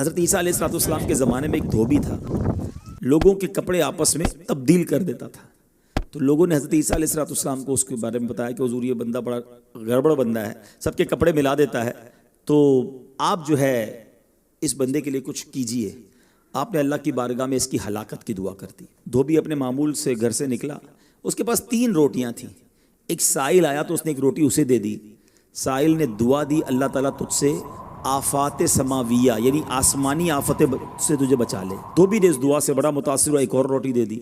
حضرت عیسیٰ علیہ السلام کے زمانے میں ایک دھوبی تھا، لوگوں کے کپڑے آپس میں تبدیل کر دیتا تھا۔ تو لوگوں نے حضرت عیسیٰ علیہ السلام کو اس کے بارے میں بتایا کہ حضور یہ بندہ بڑا گڑبڑ بندہ ہے، سب کے کپڑے ملا دیتا ہے، تو آپ جو ہے اس بندے کے لیے کچھ کیجئے۔ آپ نے اللہ کی بارگاہ میں اس کی ہلاکت کی دعا کر دی۔ دھوبی اپنے معمول سے گھر سے نکلا، اس کے پاس 3 روٹیاں تھیں۔ ایک سائل آیا تو اس نے ایک روٹی اسے دے دی۔ سائل نے دعا دی، اللہ تعالیٰ تجھ سے آفات سماویہ یعنی آسمانی آفتیں سے تجھے بچا لے۔ دھوبی نے اس دعا سے بڑا متاثر ہوا، ایک اور روٹی دے دی۔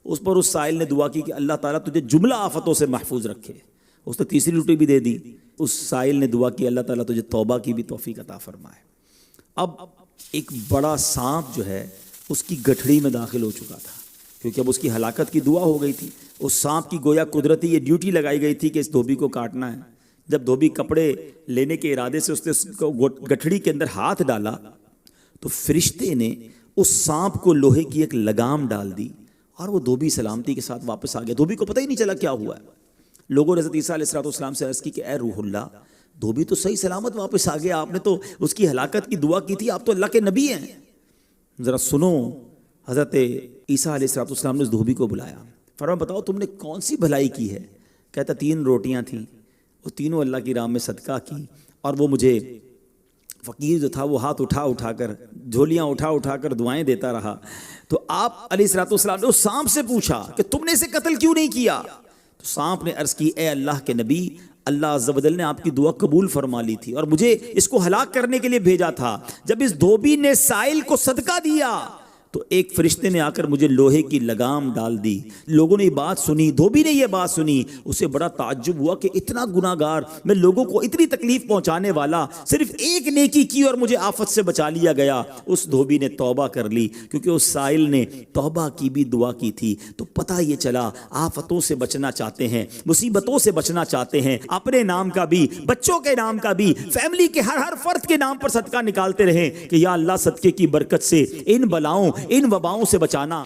اس پر اس سائل نے دعا کی کہ اللہ تعالیٰ تجھے جملہ آفتوں سے محفوظ رکھے۔ اس نے تیسری روٹی بھی دے دی۔ اس سائل نے دعا کی اللہ تعالیٰ تجھے توبہ کی بھی توفیق عطا فرمائے۔ اب ایک بڑا سانپ جو ہے اس کی گٹھڑی میں داخل ہو چکا تھا، کیونکہ اب اس کی ہلاکت کی دعا ہو گئی تھی۔ اس سانپ کی گویا قدرتی یہ ڈیوٹی لگائی گئی تھی کہ اس دھوبی کو کاٹنا ہے۔ جب دھوبی کپڑے لینے کے ارادے سے اس نے گٹھڑی کے اندر ہاتھ ڈالا تو فرشتے نے اس سانپ کو لوہے کی ایک لگام ڈال دی اور وہ دھوبی سلامتی کے ساتھ واپس آ گیا۔ دھوبی کو پتہ ہی نہیں چلا کیا ہوا ہے۔ لوگوں نے حضرت عیسیٰ علیہ السلام سے عرض کی کہ اے روح اللہ، دھوبی تو صحیح سلامت واپس آ گیا، آپ نے تو اس کی ہلاکت کی دعا کی تھی، آپ تو اللہ کے نبی ہیں۔ ذرا سنو، حضرت عیسیٰ علیہ السلام نے اس دھوبی کو بلایا، فرمایا بتاؤ تم نے کون سی بھلائی کی ہے؟ کہتا 3 روٹیاں تھیں، وہ تینوں اللہ کی راہ میں صدقہ کی، اور وہ مجھے فقیر جو تھا وہ ہاتھ اٹھا کر جھولیاں اٹھا کر دعائیں دیتا رہا۔ تو آپ علیہ السلام نے اس سانپ سے پوچھا کہ تم نے اسے قتل کیوں نہیں کیا؟ تو سانپ نے عرض کی اے اللہ کے نبی، اللہ عز و جل نے آپ کی دعا قبول فرما لی تھی اور مجھے اس کو ہلاک کرنے کے لیے بھیجا تھا۔ جب اس دھوبی نے سائل کو صدقہ دیا تو ایک فرشتے نے آ کر مجھے لوہے کی لگام ڈال دی۔ لوگوں نے یہ بات سنی، دھوبی نے یہ بات سنی، اسے بڑا تعجب ہوا کہ اتنا گناہگار میں، لوگوں کو اتنی تکلیف پہنچانے والا، صرف ایک نیکی کی اور مجھے آفت سے بچا لیا گیا۔ اس دھوبی نے توبہ کر لی، کیونکہ اس سائل نے توبہ کی بھی دعا کی تھی۔ تو پتہ یہ چلا آفتوں سے بچنا چاہتے ہیں، مصیبتوں سے بچنا چاہتے ہیں، اپنے نام کا بھی، بچوں کے نام کا بھی، فیملی کے ہر فرد کے نام پر صدقہ نکالتے رہیں کہ یا اللہ صدقے کی برکت سے ان بلاؤں ان وباؤں سے بچانا۔